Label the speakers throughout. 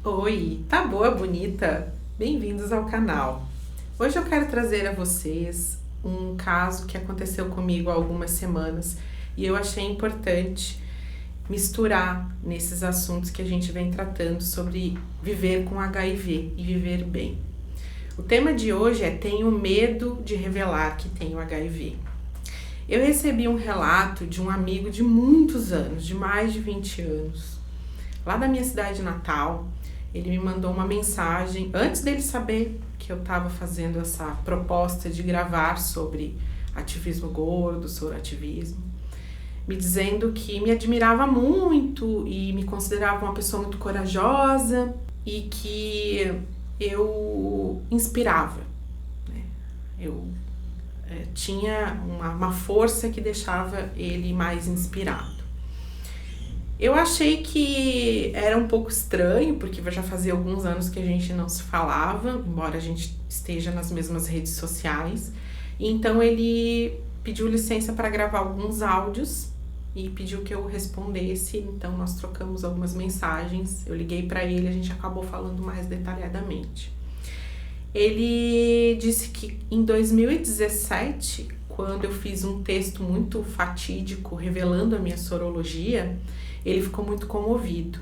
Speaker 1: Oi, tá boa, bonita? Bem-vindos ao canal. Hoje eu quero trazer a vocês um caso que aconteceu comigo há algumas semanas e eu achei importante misturar nesses assuntos que a gente vem tratando sobre viver com HIV e viver bem. O tema de hoje é Tenho medo de revelar que tenho HIV. Eu recebi um relato de um amigo de muitos anos, de mais de 20 anos, lá da minha cidade natal. Ele me mandou uma mensagem antes dele saber que eu estava fazendo essa proposta de gravar sobre ativismo gordo, sobre ativismo, me dizendo que me admirava muito e me considerava uma pessoa muito corajosa e que eu inspirava, né? Eu tinha uma força que deixava ele mais inspirado. Eu achei que era um pouco estranho, porque já fazia alguns anos que a gente não se falava, embora a gente esteja nas mesmas redes sociais. E então ele pediu licença para gravar alguns áudios e pediu que eu respondesse. Então nós trocamos algumas mensagens, eu liguei para ele, a gente acabou falando mais detalhadamente. Ele disse que em 2017, quando eu fiz um texto muito fatídico revelando a minha sorologia, ele ficou muito comovido.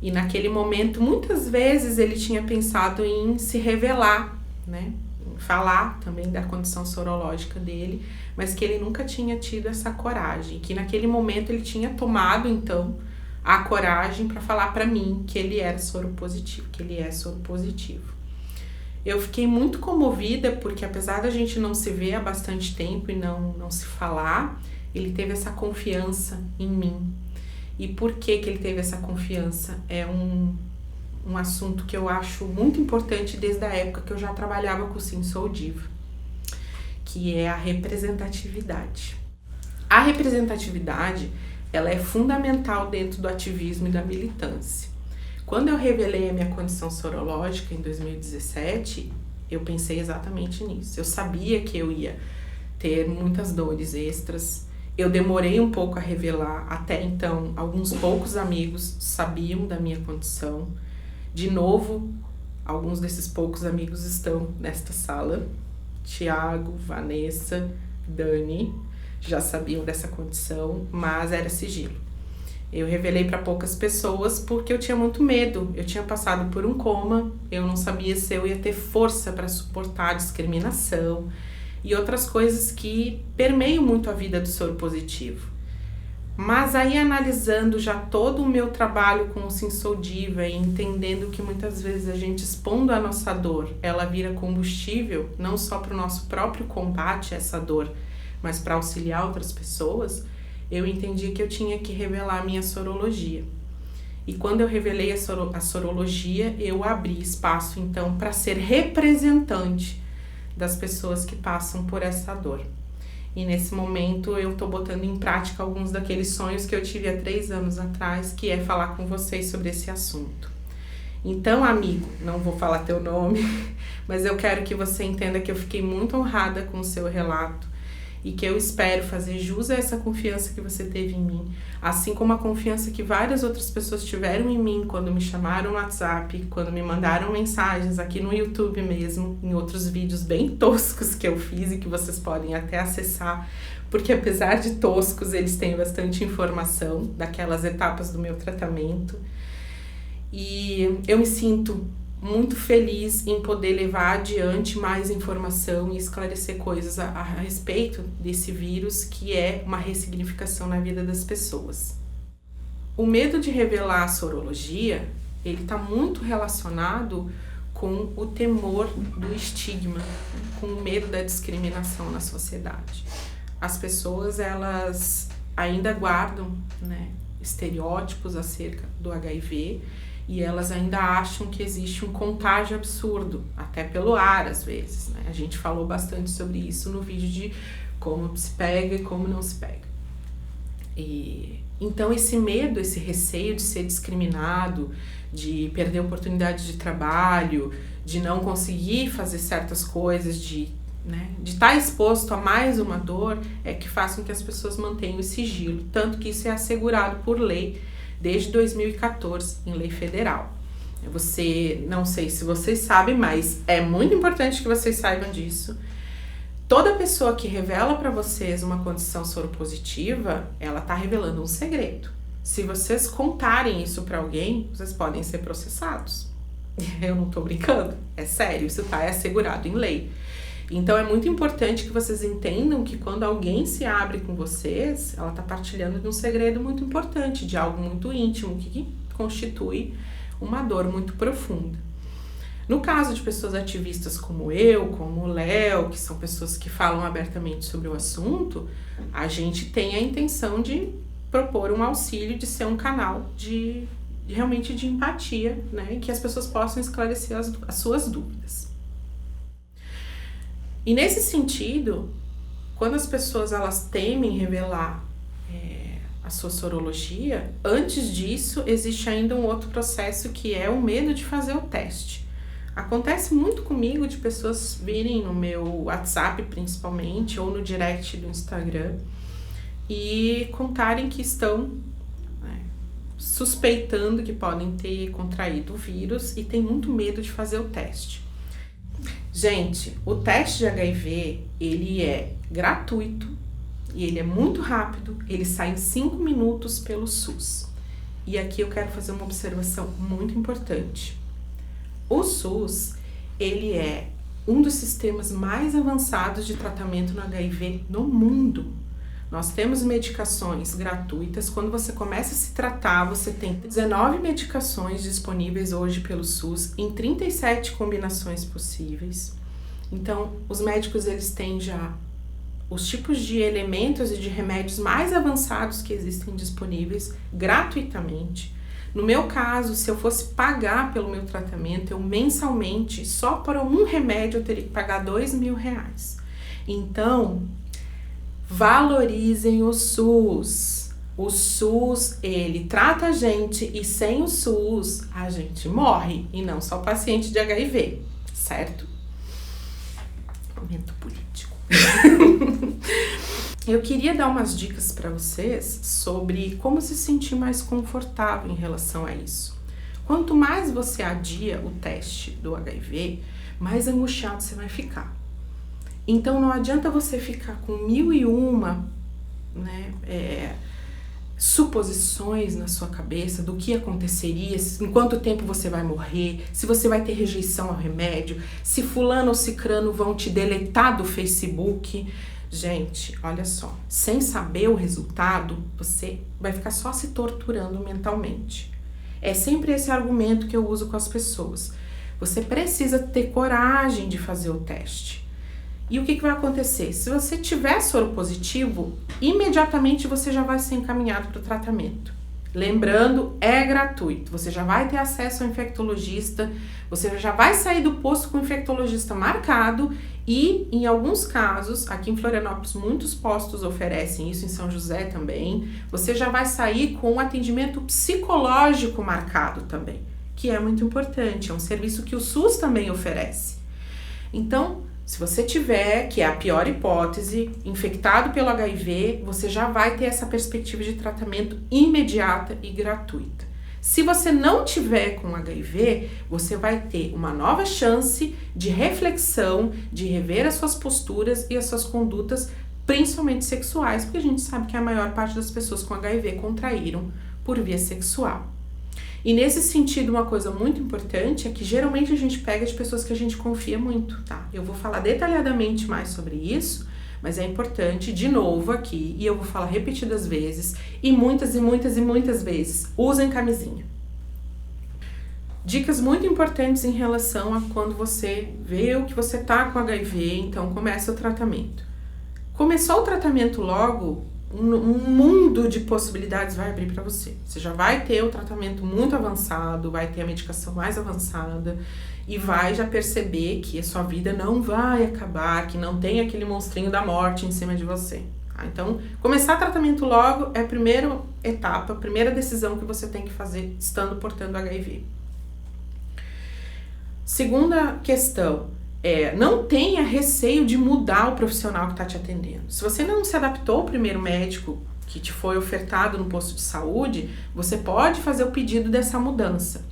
Speaker 1: E naquele momento, muitas vezes ele tinha pensado em se revelar, né? Em falar também da condição sorológica dele, mas que ele nunca tinha tido essa coragem. Que naquele momento ele tinha tomado, então, a coragem para falar para mim que ele era soropositivo, que ele é soropositivo. Eu fiquei muito comovida porque, apesar da gente não se ver há bastante tempo e não se falar, ele teve essa confiança em mim. E por que ele teve essa confiança? É um assunto que eu acho muito importante desde a época que eu já trabalhava com o Sim Sou Diva, que é a representatividade. A representatividade, ela é fundamental dentro do ativismo e da militância. Quando eu revelei a minha condição sorológica em 2017, eu pensei exatamente nisso. Eu sabia que eu ia ter muitas dores extras. Eu demorei um pouco a revelar, até então alguns poucos amigos sabiam da minha condição. De novo, alguns desses poucos amigos estão nesta sala. Tiago, Vanessa, Dani, já sabiam dessa condição, mas era sigilo. Eu revelei para poucas pessoas porque eu tinha muito medo. Eu tinha passado por um coma, eu não sabia se eu ia ter força para suportar a discriminação e outras coisas que permeiam muito a vida do soropositivo. Mas aí, analisando já todo o meu trabalho com o Sim Sou Diva e entendendo que muitas vezes a gente expondo a nossa dor, ela vira combustível, não só para o nosso próprio combate a essa dor, mas para auxiliar outras pessoas, eu entendi que eu tinha que revelar a minha sorologia. E quando eu revelei a sorologia, eu abri espaço, então, para ser representante das pessoas que passam por essa dor. E nesse momento eu tô botando em prática alguns daqueles sonhos que eu tive há 3 anos atrás, que é falar com vocês sobre esse assunto. Então, amigo, não vou falar teu nome, mas eu quero que você entenda que eu fiquei muito honrada com o seu relato e que eu espero fazer jus a essa confiança que você teve em mim, assim como a confiança que várias outras pessoas tiveram em mim quando me chamaram no WhatsApp, quando me mandaram mensagens aqui no YouTube mesmo, em outros vídeos bem toscos que eu fiz e que vocês podem até acessar, porque apesar de toscos, eles têm bastante informação daquelas etapas do meu tratamento. E eu me sinto muito feliz em poder levar adiante mais informação e esclarecer coisas a respeito desse vírus, que é uma ressignificação na vida das pessoas. O medo de revelar a sorologia, ele está muito relacionado com o temor do estigma, com o medo da discriminação na sociedade. As pessoas, elas ainda guardam, né, estereótipos acerca do HIV, e elas ainda acham que existe um contágio absurdo, até pelo ar às vezes, né? A gente falou bastante sobre isso no vídeo de como se pega e como não se pega. E então esse medo, esse receio de ser discriminado, de perder oportunidade de trabalho, de não conseguir fazer certas coisas, de estar exposto a mais uma dor, é que faz com que as pessoas mantenham o sigilo, tanto que isso é assegurado por lei desde 2014, em lei federal. Não sei se vocês sabem, mas é muito importante que vocês saibam disso. Toda pessoa que revela para vocês uma condição soropositiva, ela tá revelando um segredo. Se vocês contarem isso para alguém, vocês podem ser processados. Eu não tô brincando, é sério, isso é assegurado em lei. Então é muito importante que vocês entendam que quando alguém se abre com vocês, ela tá partilhando de um segredo muito importante, de algo muito íntimo, que constitui uma dor muito profunda. No caso de pessoas ativistas como eu, como o Léo, que são pessoas que falam abertamente sobre o assunto, a gente tem a intenção de propor um auxílio, de ser um canal realmente de empatia, né? E que as pessoas possam esclarecer as suas dúvidas. E nesse sentido, quando as pessoas elas temem revelar a sua sorologia, antes disso existe ainda um outro processo que é o medo de fazer o teste. Acontece muito comigo de pessoas virem no meu WhatsApp principalmente ou no direct do Instagram e contarem que estão suspeitando que podem ter contraído o vírus e tem muito medo de fazer o teste. Gente, o teste de HIV, ele é gratuito e ele é muito rápido, ele sai em 5 minutos pelo SUS. E aqui eu quero fazer uma observação muito importante. O SUS, ele é um dos sistemas mais avançados de tratamento no HIV no mundo. Nós temos medicações gratuitas. Quando você começa a se tratar, você tem 19 medicações disponíveis hoje pelo SUS, em 37 combinações possíveis. Então, os médicos, eles têm já os tipos de elementos e de remédios mais avançados que existem disponíveis gratuitamente. No meu caso, se eu fosse pagar pelo meu tratamento, eu mensalmente, só por um remédio, eu teria que pagar R$2.000. Então, valorizem o SUS. O SUS, ele trata a gente e sem o SUS, a gente morre. E não só paciente de HIV, certo? Momento político. Eu queria dar umas dicas para vocês sobre como se sentir mais confortável em relação a isso. Quanto mais você adia o teste do HIV, mais angustiado você vai ficar. Então não adianta você ficar com 1001, suposições na sua cabeça do que aconteceria, em quanto tempo você vai morrer, se você vai ter rejeição ao remédio, se fulano ou cicrano vão te deletar do Facebook. Gente, olha só, sem saber o resultado, você vai ficar só se torturando mentalmente. É sempre esse argumento que eu uso com as pessoas. Você precisa ter coragem de fazer o teste. E o que vai acontecer? Se você tiver soro positivo, imediatamente você já vai ser encaminhado para o tratamento. Lembrando, é gratuito. Você já vai ter acesso ao infectologista, você já vai sair do posto com o infectologista marcado e, em alguns casos, aqui em Florianópolis, muitos postos oferecem isso, em São José também, você já vai sair com um atendimento psicológico marcado também, que é muito importante, é um serviço que o SUS também oferece. Então, se você tiver, que é a pior hipótese, infectado pelo HIV, você já vai ter essa perspectiva de tratamento imediata e gratuita. Se você não tiver com HIV, você vai ter uma nova chance de reflexão, de rever as suas posturas e as suas condutas, principalmente sexuais, porque a gente sabe que a maior parte das pessoas com HIV contraíram por via sexual. E nesse sentido, uma coisa muito importante é que geralmente a gente pega de pessoas que a gente confia muito, tá? Eu vou falar detalhadamente mais sobre isso, mas é importante, de novo aqui, e eu vou falar repetidas vezes, e muitas vezes, usem camisinha. Dicas muito importantes em relação a quando você vê o que você tá com HIV, então começa o tratamento. Começou o tratamento logo, um mundo de possibilidades vai abrir para você. Você já vai ter o tratamento muito avançado, vai ter a medicação mais avançada e vai já perceber que a sua vida não vai acabar, que não tem aquele monstrinho da morte em cima de você. Tá? Então, começar tratamento logo é a primeira etapa, a primeira decisão que você tem que fazer estando portando HIV. Segunda questão. Não tenha receio de mudar o profissional que está te atendendo. Se você não se adaptou ao primeiro médico que te foi ofertado no posto de saúde, você pode fazer o pedido dessa mudança.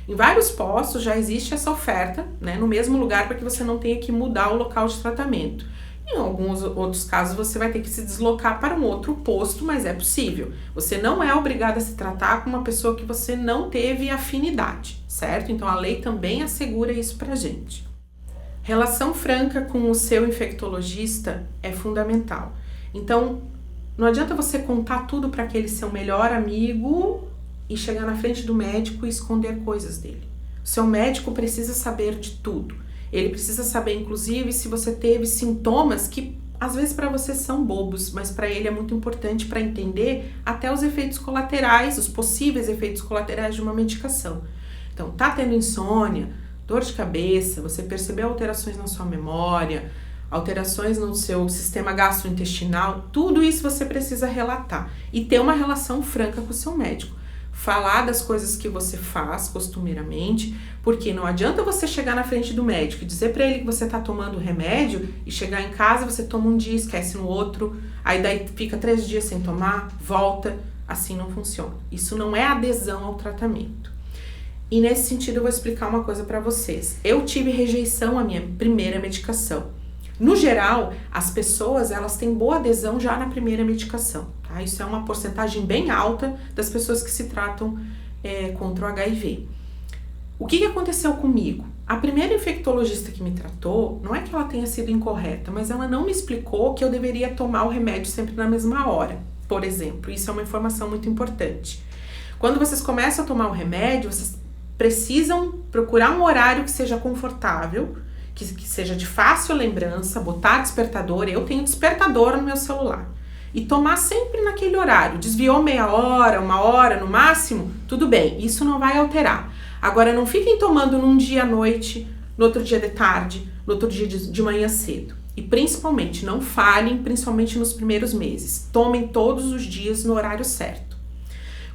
Speaker 1: Em vários postos já existe essa oferta, né, no mesmo lugar, para que você não tenha que mudar o local de tratamento. Em alguns outros casos você vai ter que se deslocar para um outro posto, mas é possível. Você não é obrigado a se tratar com uma pessoa que você não teve afinidade, certo? Então a lei também assegura isso pra gente. Relação franca com o seu infectologista é fundamental. Então não adianta você contar tudo para aquele seu melhor amigo e chegar na frente do médico e esconder coisas dele. O seu médico precisa saber de tudo. Ele precisa saber, inclusive, se você teve sintomas que, às vezes, para você são bobos, mas para ele é muito importante para entender até os efeitos colaterais, os possíveis efeitos colaterais de uma medicação. Então, tá tendo insônia, dor de cabeça, você percebeu alterações na sua memória, alterações no seu sistema gastrointestinal, tudo isso você precisa relatar e ter uma relação franca com o seu médico. Falar das coisas que você faz costumeiramente, porque não adianta você chegar na frente do médico e dizer para ele que você tá tomando remédio e chegar em casa você toma um dia, esquece no outro, aí daí fica 3 dias sem tomar, volta, assim não funciona. Isso não é adesão ao tratamento. E nesse sentido eu vou explicar uma coisa para vocês. Eu tive rejeição à minha primeira medicação. No geral, as pessoas elas têm boa adesão já na primeira medicação, tá? Isso é uma porcentagem bem alta das pessoas que se tratam contra o HIV. O que aconteceu comigo? A primeira infectologista que me tratou, não é que ela tenha sido incorreta, mas ela não me explicou que eu deveria tomar o remédio sempre na mesma hora, por exemplo. Isso é uma informação muito importante. Quando vocês começam a tomar o remédio, vocês precisam procurar um horário que seja confortável, que seja de fácil lembrança, botar despertador. Eu tenho despertador no meu celular. E tomar sempre naquele horário. Desviou meia hora, 1 hora no máximo, tudo bem, isso não vai alterar. Agora, não fiquem tomando num dia à noite, no outro dia de tarde, no outro dia de manhã cedo. E principalmente, não falhem, principalmente nos primeiros meses. Tomem todos os dias no horário certo.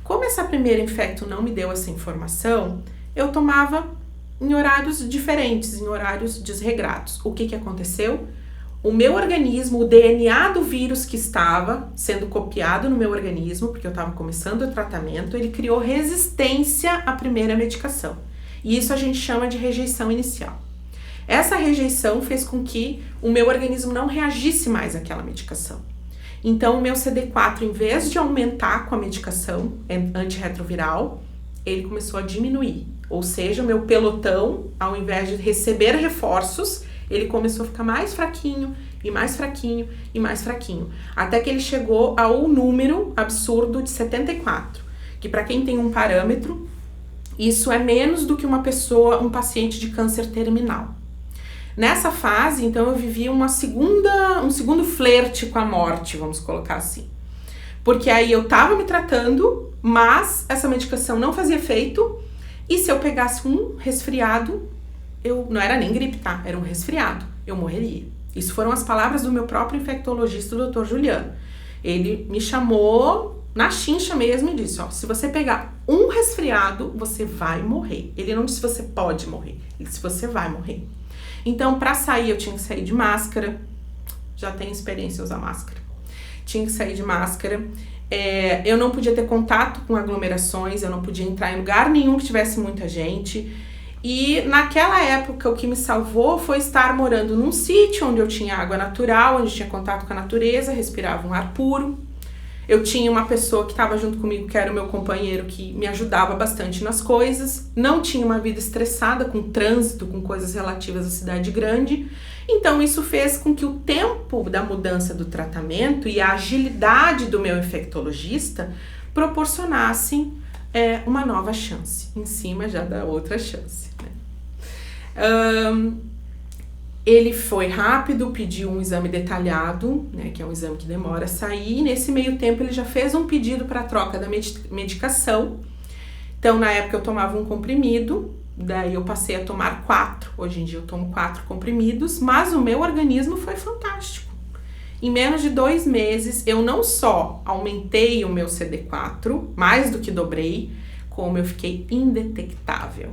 Speaker 1: Como essa primeira infecto não me deu essa informação, eu tomava em horários diferentes, em horários desregrados. O que aconteceu? O meu organismo, o DNA do vírus que estava sendo copiado no meu organismo, porque eu estava começando o tratamento, ele criou resistência à primeira medicação. E isso a gente chama de rejeição inicial. Essa rejeição fez com que o meu organismo não reagisse mais àquela medicação. Então, o meu CD4, em vez de aumentar com a medicação antirretroviral, ele começou a diminuir. Ou seja, o meu pelotão, ao invés de receber reforços, ele começou a ficar mais fraquinho, e mais fraquinho, e mais fraquinho. Até que ele chegou ao número absurdo de 74. Que para quem tem um parâmetro, isso é menos do que uma pessoa, um paciente de câncer terminal. Nessa fase, então, eu vivi um segundo flerte com a morte, vamos colocar assim. Porque aí eu tava me tratando, mas essa medicação não fazia efeito, e se eu pegasse um resfriado, não era nem gripe, tá? Era um resfriado, eu morreria. Isso foram as palavras do meu próprio infectologista, o Dr. Juliano. Ele me chamou na chincha mesmo e disse, ó, se você pegar um resfriado, você vai morrer. Ele não disse você pode morrer, ele disse você vai morrer. Então, para sair, eu tinha que sair de máscara. Já tenho experiência em usar máscara. Tinha que sair de máscara. Eu não podia ter contato com aglomerações, eu não podia entrar em lugar nenhum que tivesse muita gente. E naquela época, o que me salvou foi estar morando num sítio onde eu tinha água natural, onde tinha contato com a natureza, respirava um ar puro. Eu tinha uma pessoa que estava junto comigo, que era o meu companheiro, que me ajudava bastante nas coisas. Não tinha uma vida estressada com trânsito, com coisas relativas à cidade grande. Então, isso fez com que o tempo da mudança do tratamento e a agilidade do meu infectologista proporcionassem uma nova chance, em cima já da outra chance, né? Ele foi rápido, pediu um exame detalhado, né, que é um exame que demora a sair. Nesse meio tempo, ele já fez um pedido para troca da medicação. Então, na época, eu tomava um comprimido, daí eu passei a tomar 4. Hoje em dia, eu tomo 4 comprimidos, mas o meu organismo foi fantástico. Em menos de 2 meses, eu não só aumentei o meu CD4, mais do que dobrei, como eu fiquei indetectável.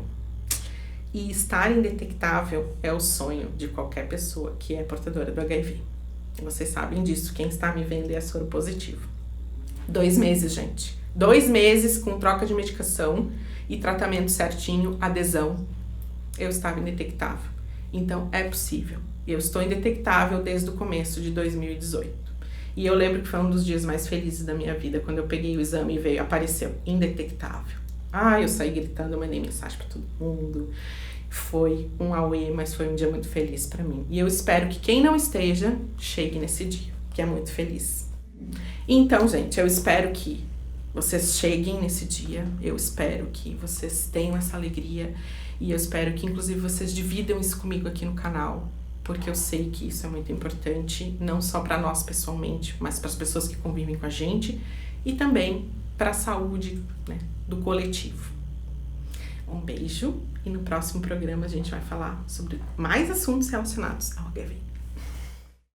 Speaker 1: E estar indetectável é o sonho de qualquer pessoa que é portadora do HIV. Vocês sabem disso, quem está me vendo é soro positivo. 2 meses, gente. 2 meses com troca de medicação e tratamento certinho, adesão, eu estava indetectável. Então, é possível. Eu estou indetectável desde o começo de 2018. E eu lembro que foi um dos dias mais felizes da minha vida, quando eu peguei o exame e apareceu indetectável. Eu saí gritando, eu mandei mensagem para todo mundo. Foi um auê, mas foi um dia muito feliz para mim. E eu espero que quem não esteja, chegue nesse dia, que é muito feliz. Então, gente, eu espero que vocês cheguem nesse dia, eu espero que vocês tenham essa alegria e eu espero que, inclusive, vocês dividam isso comigo aqui no canal, porque eu sei que isso é muito importante, não só para nós pessoalmente, mas para as pessoas que convivem com a gente e também para a saúde, né, do coletivo. Um beijo e no próximo programa a gente vai falar sobre mais assuntos relacionados ao HIV.